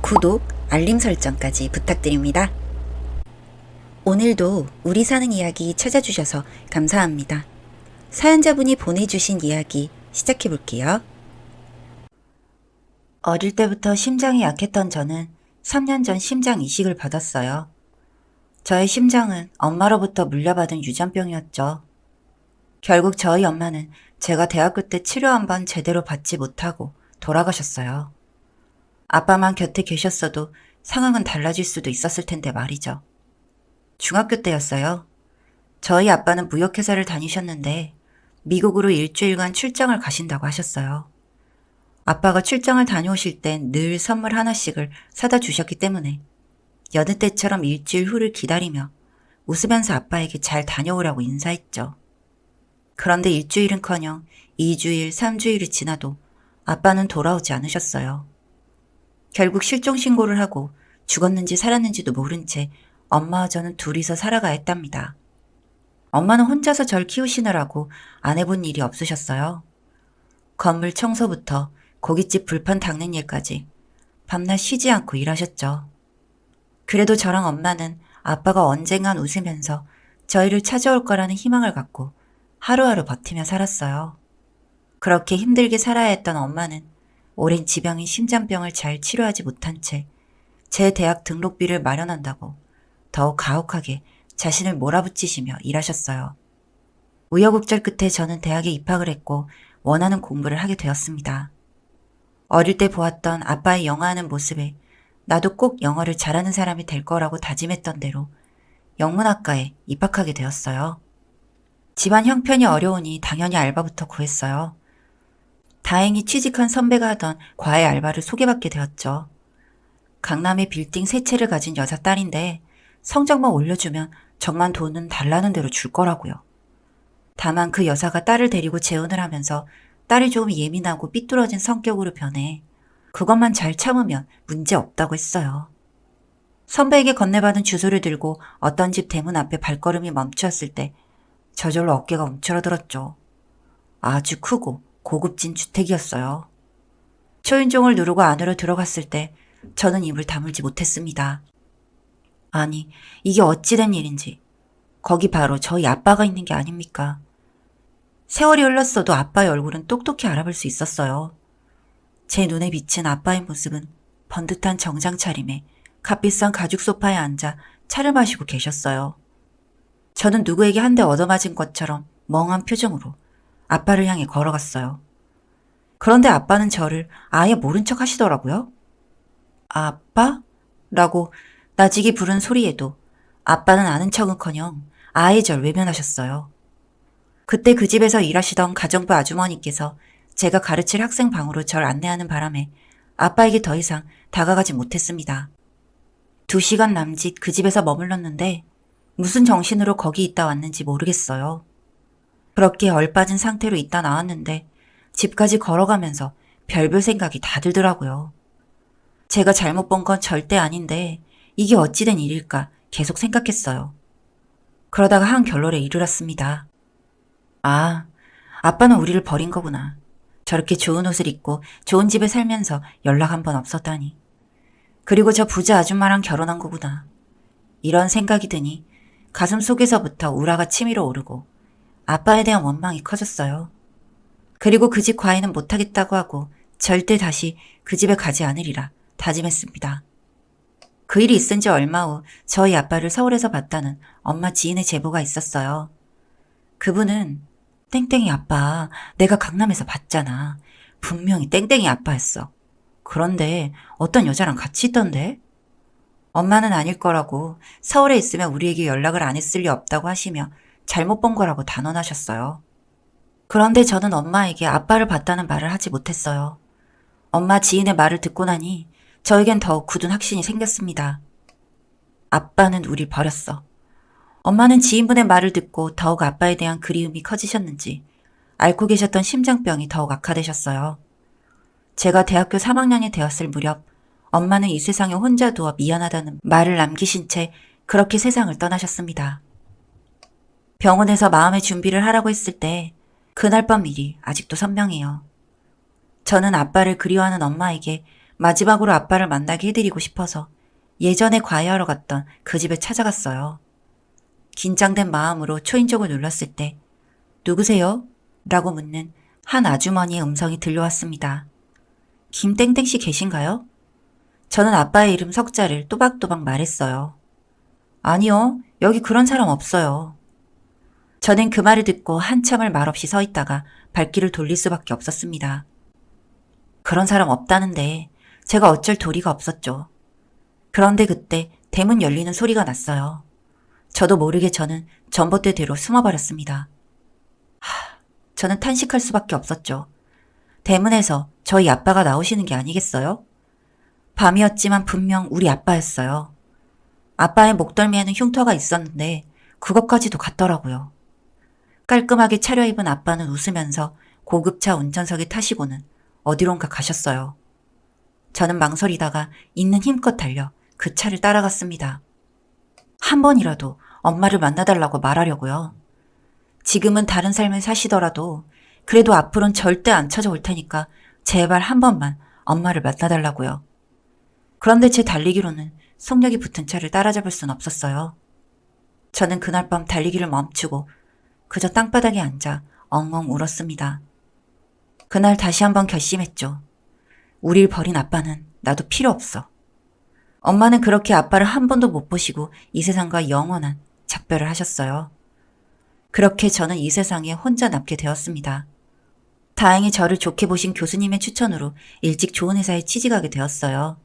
구독, 알림 설정까지 부탁드립니다. 오늘도 우리 사는 이야기 찾아주셔서 감사합니다. 사연자분이 보내주신 이야기 시작해볼게요. 어릴 때부터 심장이 약했던 저는 3년 전 심장 이식을 받았어요. 저의 심장은 엄마로부터 물려받은 유전병이었죠. 결국 저희 엄마는 제가 대학교 때 치료 한번 제대로 받지 못하고 돌아가셨어요. 아빠만 곁에 계셨어도 상황은 달라질 수도 있었을 텐데 말이죠. 중학교 때였어요. 저희 아빠는 무역회사를 다니셨는데 미국으로 일주일간 출장을 가신다고 하셨어요. 아빠가 출장을 다녀오실 땐 늘 선물 하나씩을 사다 주셨기 때문에 여느 때처럼 일주일 후를 기다리며 웃으면서 아빠에게 잘 다녀오라고 인사했죠. 그런데 일주일은커녕 2주일, 3주일이 지나도 아빠는 돌아오지 않으셨어요. 결국 실종신고를 하고 죽었는지 살았는지도 모른 채 엄마와 저는 둘이서 살아가야 했답니다. 엄마는 혼자서 절 키우시느라고 안 해본 일이 없으셨어요. 건물 청소부터 고깃집 불판 닦는 일까지 밤낮 쉬지 않고 일하셨죠. 그래도 저랑 엄마는 아빠가 언젠간 웃으면서 저희를 찾아올 거라는 희망을 갖고 하루하루 버티며 살았어요. 그렇게 힘들게 살아야 했던 엄마는 오랜 지병인 심장병을 잘 치료하지 못한 채 제 대학 등록비를 마련한다고 더욱 가혹하게 자신을 몰아붙이시며 일하셨어요. 우여곡절 끝에 저는 대학에 입학을 했고 원하는 공부를 하게 되었습니다. 어릴 때 보았던 아빠의 영어하는 모습에 나도 꼭 영어를 잘하는 사람이 될 거라고 다짐했던 대로 영문학과에 입학하게 되었어요. 집안 형편이 어려우니 당연히 알바부터 구했어요. 다행히 취직한 선배가 하던 과외 알바를 소개받게 되었죠. 강남에 빌딩 3채를 가진 여자 딸인데 성적만 올려주면 정만 돈은 달라는 대로 줄 거라고요. 다만 그 여자가 딸을 데리고 재혼을 하면서 딸이 조금 예민하고 삐뚤어진 성격으로 변해 그것만 잘 참으면 문제 없다고 했어요. 선배에게 건네받은 주소를 들고 어떤 집 대문 앞에 발걸음이 멈추었을 때 저절로 어깨가 움츠러들었죠. 아주 크고 고급진 주택이었어요. 초인종을 누르고 안으로 들어갔을 때 저는 입을 다물지 못했습니다. 아니, 이게 어찌된 일인지. 거기 바로 저희 아빠가 있는 게 아닙니까? 세월이 흘렀어도 아빠의 얼굴은 똑똑히 알아볼 수 있었어요. 제 눈에 비친 아빠의 모습은 번듯한 정장 차림에 값비싼 가죽 소파에 앉아 차를 마시고 계셨어요. 저는 누구에게 한 대 얻어맞은 것처럼 멍한 표정으로 아빠를 향해 걸어갔어요. 그런데 아빠는 저를 아예 모른 척 하시더라고요. 아빠? 라고 나직이 부른 소리에도 아빠는 아는 척은커녕 아예 절 외면하셨어요. 그때 그 집에서 일하시던 가정부 아주머니께서 제가 가르칠 학생 방으로 절 안내하는 바람에 아빠에게 더 이상 다가가지 못했습니다. 2시간 남짓 그 집에서 머물렀는데 무슨 정신으로 거기 있다 왔는지 모르겠어요. 그렇게 얼빠진 상태로 있다 나왔는데 집까지 걸어가면서 별별 생각이 다 들더라고요. 제가 잘못 본 건 절대 아닌데 이게 어찌된 일일까 계속 생각했어요. 그러다가 한 결론에 이르렀습니다. 아, 아빠는 우리를 버린 거구나. 저렇게 좋은 옷을 입고 좋은 집에 살면서 연락 한 번 없었다니. 그리고 저 부자 아줌마랑 결혼한 거구나. 이런 생각이 드니 가슴 속에서부터 우라가 치밀어 오르고 아빠에 대한 원망이 커졌어요. 그리고 그 집 과외는 못하겠다고 하고 절대 다시 그 집에 가지 않으리라 다짐했습니다. 그 일이 있은 지 얼마 후 저희 아빠를 서울에서 봤다는 엄마 지인의 제보가 있었어요. 그분은 땡땡이 아빠 내가 강남에서 봤잖아. 분명히 땡땡이 아빠였어. 그런데 어떤 여자랑 같이 있던데? 엄마는 아닐 거라고 서울에 있으면 우리에게 연락을 안 했을 리 없다고 하시며 잘못 본 거라고 단언하셨어요. 그런데 저는 엄마에게 아빠를 봤다는 말을 하지 못했어요. 엄마 지인의 말을 듣고 나니 저에겐 더욱 굳은 확신이 생겼습니다. 아빠는 우릴 버렸어. 엄마는 지인분의 말을 듣고 더욱 아빠에 대한 그리움이 커지셨는지 앓고 계셨던 심장병이 더욱 악화되셨어요. 제가 대학교 3학년이 되었을 무렵 엄마는 이 세상에 혼자 두어 미안하다는 말을 남기신 채 그렇게 세상을 떠나셨습니다. 병원에서 마음의 준비를 하라고 했을 때 그날 밤 일이 아직도 선명해요. 저는 아빠를 그리워하는 엄마에게 마지막으로 아빠를 만나게 해드리고 싶어서 예전에 과외하러 갔던 그 집에 찾아갔어요. 긴장된 마음으로 초인종을 눌렀을 때 누구세요? 라고 묻는 한 아주머니의 음성이 들려왔습니다. 김땡땡 씨 계신가요? 저는 아빠의 이름 석자를 또박또박 말했어요. 아니요, 여기 그런 사람 없어요. 저는 그 말을 듣고 한참을 말없이 서 있다가 발길을 돌릴 수밖에 없었습니다. 그런 사람 없다는데 제가 어쩔 도리가 없었죠. 그런데 그때 대문 열리는 소리가 났어요. 저도 모르게 저는 전봇대대로 숨어버렸습니다. 저는 탄식할 수밖에 없었죠. 대문에서 저희 아빠가 나오시는 게 아니겠어요? 밤이었지만 분명 우리 아빠였어요. 아빠의 목덜미에는 흉터가 있었는데 그것까지도 같더라고요. 깔끔하게 차려입은 아빠는 웃으면서 고급차 운전석에 타시고는 어디론가 가셨어요. 저는 망설이다가 있는 힘껏 달려 그 차를 따라갔습니다. 한 번이라도 엄마를 만나달라고 말하려고요. 지금은 다른 삶을 사시더라도 그래도 앞으로는 절대 안 찾아올 테니까 제발 한 번만 엄마를 만나달라고요. 그런데 제 달리기로는 속력이 붙은 차를 따라잡을 순 없었어요. 저는 그날 밤 달리기를 멈추고 그저 땅바닥에 앉아 엉엉 울었습니다. 그날 다시 한번 결심했죠. 우릴 버린 아빠는 나도 필요 없어. 엄마는 그렇게 아빠를 한 번도 못 보시고 이 세상과 영원한 작별을 하셨어요. 그렇게 저는 이 세상에 혼자 남게 되었습니다. 다행히 저를 좋게 보신 교수님의 추천으로 일찍 좋은 회사에 취직하게 되었어요.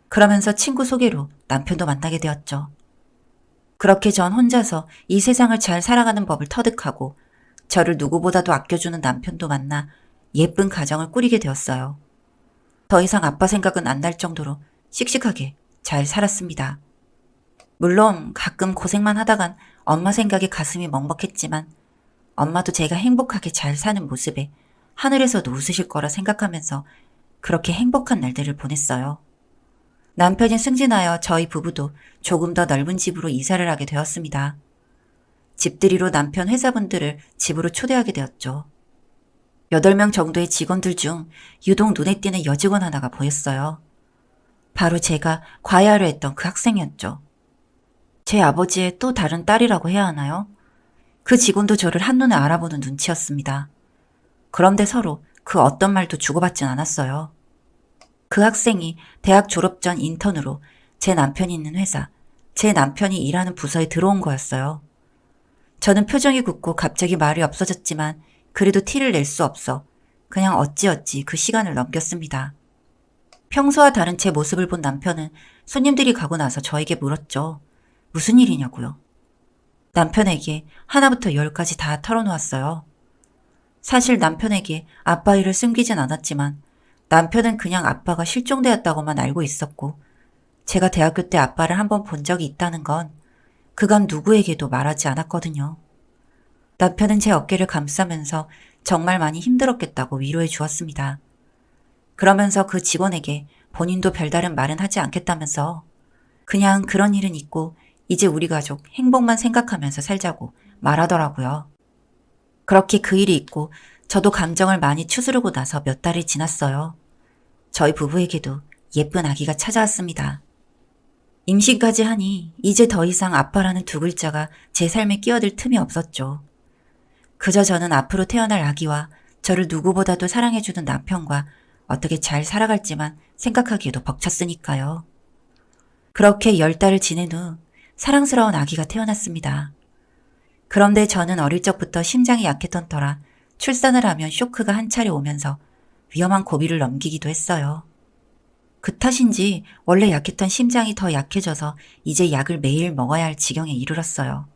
그러면서 친구 소개로 남편도 만나게 되었죠. 그렇게 전 혼자서 이 세상을 잘 살아가는 법을 터득하고 저를 누구보다도 아껴주는 남편도 만나 예쁜 가정을 꾸리게 되었어요. 더 이상 아빠 생각은 안 날 정도로 씩씩하게 잘 살았습니다. 물론 가끔 고생만 하다간 엄마 생각에 가슴이 먹먹했지만 엄마도 제가 행복하게 잘 사는 모습에 하늘에서도 웃으실 거라 생각하면서 그렇게 행복한 날들을 보냈어요. 남편이 승진하여 저희 부부도 조금 더 넓은 집으로 이사를 하게 되었습니다. 집들이로 남편 회사분들을 집으로 초대하게 되었죠. 8명 정도의 직원들 중 유독 눈에 띄는 여직원 하나가 보였어요. 바로 제가 과외하려 했던 그 학생이었죠. 제 아버지의 또 다른 딸이라고 해야 하나요? 그 직원도 저를 한눈에 알아보는 눈치였습니다. 그런데 서로 그 어떤 말도 주고받진 않았어요. 그 학생이 대학 졸업 전 인턴으로 제 남편이 있는 회사, 제 남편이 일하는 부서에 들어온 거였어요. 저는 표정이 굳고 갑자기 말이 없어졌지만 그래도 티를 낼 수 없어 그냥 어찌어찌 그 시간을 넘겼습니다. 평소와 다른 제 모습을 본 남편은 손님들이 가고 나서 저에게 물었죠. 무슨 일이냐고요. 남편에게 하나부터 10까지 다 털어놓았어요. 사실 남편에게 아빠 일을 숨기진 않았지만 남편은 그냥 아빠가 실종되었다고만 알고 있었고 제가 대학교 때 아빠를 한번 본 적이 있다는 건 그간 누구에게도 말하지 않았거든요. 남편은 제 어깨를 감싸면서 정말 많이 힘들었겠다고 위로해 주었습니다. 그러면서 그 직원에게 본인도 별다른 말은 하지 않겠다면서 그냥 그런 일은 있고 이제 우리 가족 행복만 생각하면서 살자고 말하더라고요. 그렇게 그 일이 있고 저도 감정을 많이 추스르고 나서 몇 달이 지났어요. 저희 부부에게도 예쁜 아기가 찾아왔습니다. 임신까지 하니 이제 더 이상 아빠라는 두 글자가 제 삶에 끼어들 틈이 없었죠. 그저 저는 앞으로 태어날 아기와 저를 누구보다도 사랑해주는 남편과 어떻게 잘 살아갈지만 생각하기에도 벅찼으니까요. 그렇게 10달을 지낸 후 사랑스러운 아기가 태어났습니다. 그런데 저는 어릴 적부터 심장이 약했던 터라 출산을 하면 쇼크가 한 차례 오면서 위험한 고비를 넘기기도 했어요. 그 탓인지 원래 약했던 심장이 더 약해져서 이제 약을 매일 먹어야 할 지경에 이르렀어요.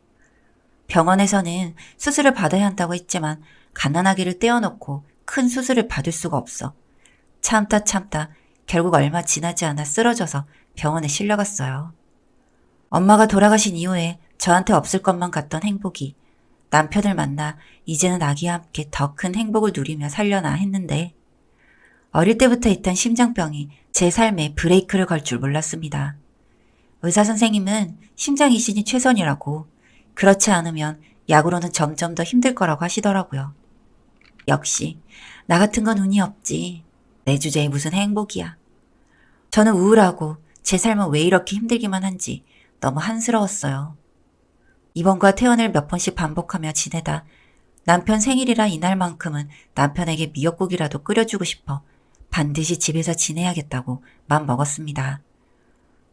병원에서는 수술을 받아야 한다고 했지만 갓난아기를 떼어놓고 큰 수술을 받을 수가 없어 참다 결국 얼마 지나지 않아 쓰러져서 병원에 실려갔어요. 엄마가 돌아가신 이후에 저한테 없을 것만 같던 행복이 남편을 만나 이제는 아기와 함께 더 큰 행복을 누리며 살려나 했는데 어릴 때부터 있던 심장병이 제 삶에 브레이크를 걸 줄 몰랐습니다. 의사 선생님은 심장 이식이 최선이라고 그렇지 않으면 약으로는 점점 더 힘들 거라고 하시더라고요. 역시 나 같은 건 운이 없지. 내 주제에 무슨 행복이야. 저는 우울하고 제 삶은 왜 이렇게 힘들기만 한지 너무 한스러웠어요. 입원과 퇴원을 몇 번씩 반복하며 지내다 남편 생일이라 이날만큼은 남편에게 미역국이라도 끓여주고 싶어 반드시 집에서 지내야겠다고 맘먹었습니다.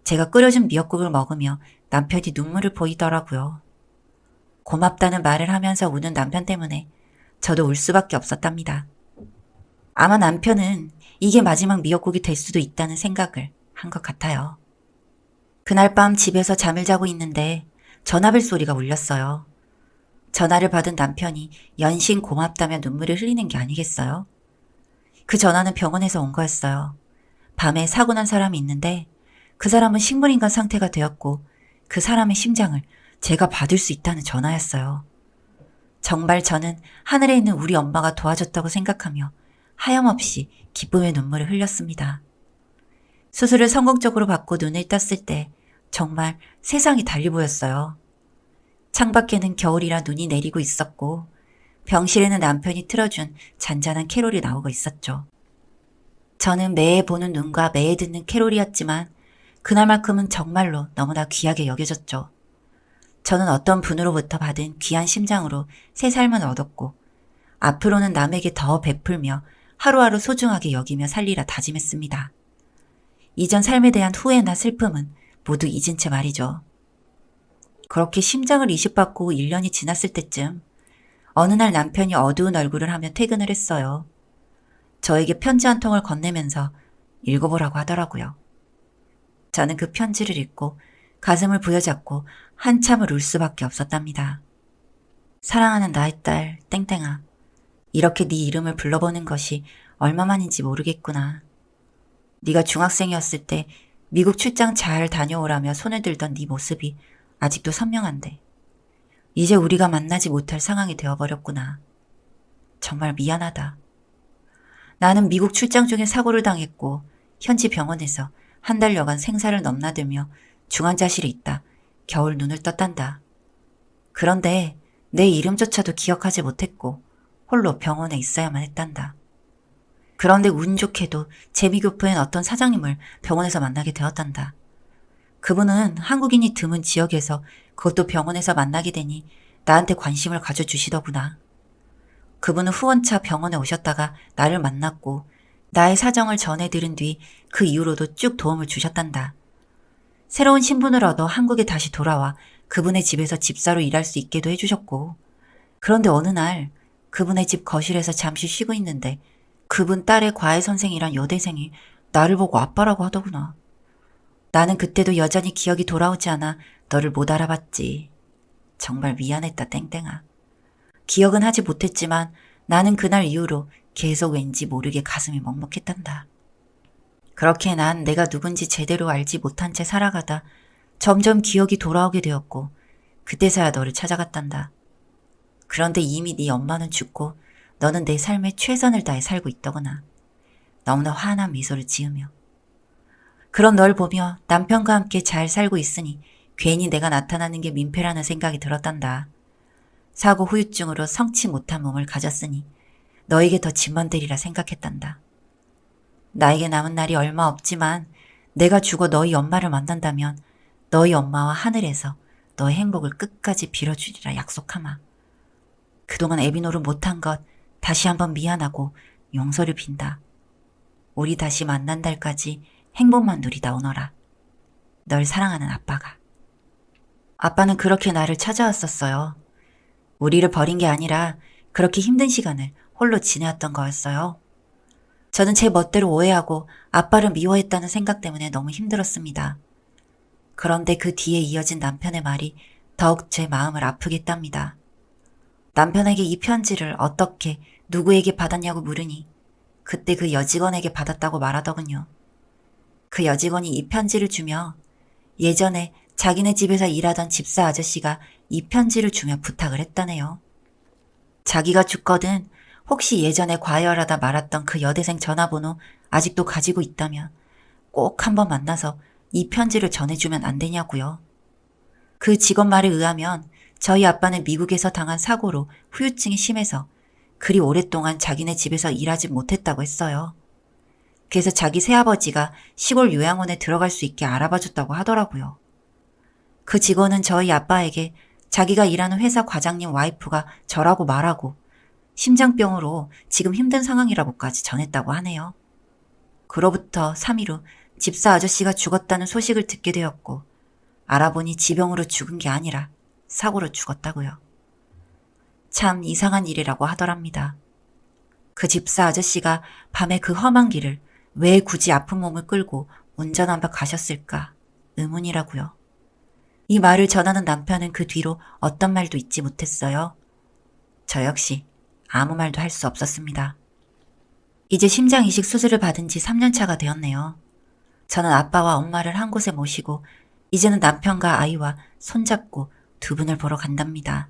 제가 끓여준 미역국을 먹으며 남편이 눈물을 보이더라고요. 고맙다는 말을 하면서 우는 남편 때문에 저도 울 수밖에 없었답니다. 아마 남편은 이게 마지막 미역국이 될 수도 있다는 생각을 한 것 같아요. 그날 밤 집에서 잠을 자고 있는데 전화벨 소리가 울렸어요. 전화를 받은 남편이 연신 고맙다며 눈물을 흘리는 게 아니겠어요? 그 전화는 병원에서 온 거였어요. 밤에 사고 난 사람이 있는데 그 사람은 식물인간 상태가 되었고 그 사람의 심장을 제가 받을 수 있다는 전화였어요. 정말 저는 하늘에 있는 우리 엄마가 도와줬다고 생각하며 하염없이 기쁨의 눈물을 흘렸습니다. 수술을 성공적으로 받고 눈을 떴을 때 정말 세상이 달리 보였어요. 창밖에는 겨울이라 눈이 내리고 있었고 병실에는 남편이 틀어준 잔잔한 캐롤이 나오고 있었죠. 저는 매해 보는 눈과 매해 듣는 캐롤이었지만 그날만큼은 정말로 너무나 귀하게 여겨졌죠. 저는 어떤 분으로부터 받은 귀한 심장으로 새 삶을 얻었고 앞으로는 남에게 더 베풀며 하루하루 소중하게 여기며 살리라 다짐했습니다. 이전 삶에 대한 후회나 슬픔은 모두 잊은 채 말이죠. 그렇게 심장을 이식받고 1년이 지났을 때쯤 어느 날 남편이 어두운 얼굴을 하며 퇴근을 했어요. 저에게 편지 한 통을 건네면서 읽어보라고 하더라고요. 저는 그 편지를 읽고 가슴을 부여잡고 한참을 울 수밖에 없었답니다. 사랑하는 나의 딸 땡땡아, 이렇게 네 이름을 불러보는 것이 얼마만인지 모르겠구나. 네가 중학생이었을 때 미국 출장 잘 다녀오라며 손을 들던 네 모습이 아직도 선명한데 이제 우리가 만나지 못할 상황이 되어버렸구나. 정말 미안하다. 나는 미국 출장 중에 사고를 당했고 현지 병원에서 한 달여간 생사를 넘나들며 중환자실에 있다 겨울 눈을 떴단다. 그런데 내 이름조차도 기억하지 못했고 홀로 병원에 있어야만 했단다. 그런데 운 좋게도 제미교포인 어떤 사장님을 병원에서 만나게 되었단다. 그분은 한국인이 드문 지역에서 그것도 병원에서 만나게 되니 나한테 관심을 가져주시더구나. 그분은 후원차 병원에 오셨다가 나를 만났고 나의 사정을 전해 들은 뒤 그 이후로도 쭉 도움을 주셨단다. 새로운 신분을 얻어 한국에 다시 돌아와 그분의 집에서 집사로 일할 수 있게도 해주셨고 그런데 어느 날 그분의 집 거실에서 잠시 쉬고 있는데 그분 딸의 과외 선생이란 여대생이 나를 보고 아빠라고 하더구나. 나는 그때도 여전히 기억이 돌아오지 않아 너를 못 알아봤지. 정말 미안했다 땡땡아. 기억은 하지 못했지만 나는 그날 이후로 계속 왠지 모르게 가슴이 먹먹했단다. 그렇게 난 내가 누군지 제대로 알지 못한 채 살아가다 점점 기억이 돌아오게 되었고 그때서야 너를 찾아갔단다. 그런데 이미 네 엄마는 죽고 너는 내 삶에 최선을 다해 살고 있더구나. 너무나 환한 미소를 지으며. 그런 널 보며 남편과 함께 잘 살고 있으니 괜히 내가 나타나는 게 민폐라는 생각이 들었단다. 사고 후유증으로 성치 못한 몸을 가졌으니 너에게 더 짐만 되리라 생각했단다. 나에게 남은 날이 얼마 없지만 내가 죽어 너희 엄마를 만난다면 너희 엄마와 하늘에서 너의 행복을 끝까지 빌어주리라 약속하마. 그동안 애비노릇 못한 것 다시 한번 미안하고 용서를 빈다. 우리 다시 만난 달까지 행복만 누리다 오너라. 널 사랑하는 아빠가. 아빠는 그렇게 나를 찾아왔었어요. 우리를 버린 게 아니라 그렇게 힘든 시간을 홀로 지내왔던 거였어요. 저는 제 멋대로 오해하고 아빠를 미워했다는 생각 때문에 너무 힘들었습니다. 그런데 그 뒤에 이어진 남편의 말이 더욱 제 마음을 아프게 했답니다. 남편에게 이 편지를 어떻게 누구에게 받았냐고 물으니 그때 그 여직원에게 받았다고 말하더군요. 그 여직원이 이 편지를 주며 예전에 자기네 집에서 일하던 집사 아저씨가 이 편지를 주며 부탁을 했다네요. 자기가 죽거든 혹시 예전에 과열하다 말았던 그 여대생 전화번호 아직도 가지고 있다면 꼭 한번 만나서 이 편지를 전해주면 안 되냐고요. 그 직원 말에 의하면 저희 아빠는 미국에서 당한 사고로 후유증이 심해서 그리 오랫동안 자기네 집에서 일하지 못했다고 했어요. 그래서 자기 새아버지가 시골 요양원에 들어갈 수 있게 알아봐줬다고 하더라고요. 그 직원은 저희 아빠에게 자기가 일하는 회사 과장님 와이프가 저라고 말하고 심장병으로 지금 힘든 상황이라고까지 전했다고 하네요. 그로부터 3일 후 집사 아저씨가 죽었다는 소식을 듣게 되었고 알아보니 지병으로 죽은 게 아니라 사고로 죽었다고요. 참 이상한 일이라고 하더랍니다. 그 집사 아저씨가 밤에 그 험한 길을 왜 굳이 아픈 몸을 끌고 운전하며 가셨을까 의문이라고요. 이 말을 전하는 남편은 그 뒤로 어떤 말도 잊지 못했어요. 저 역시 아무 말도 할 수 없었습니다. 이제 심장 이식 수술을 받은 지 3년 차가 되었네요. 저는 아빠와 엄마를 한 곳에 모시고 이제는 남편과 아이와 손잡고 두 분을 보러 간답니다.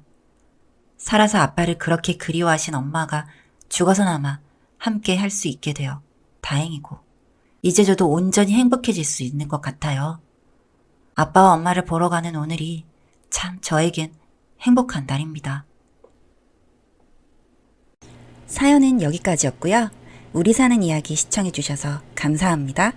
살아서 아빠를 그렇게 그리워하신 엄마가 죽어서나마 함께 할 수 있게 되어 다행이고 이제 저도 온전히 행복해질 수 있는 것 같아요. 아빠와 엄마를 보러 가는 오늘이 참 저에겐 행복한 날입니다. 사연은 여기까지였고요. 우리 사는 이야기 시청해주셔서 감사합니다.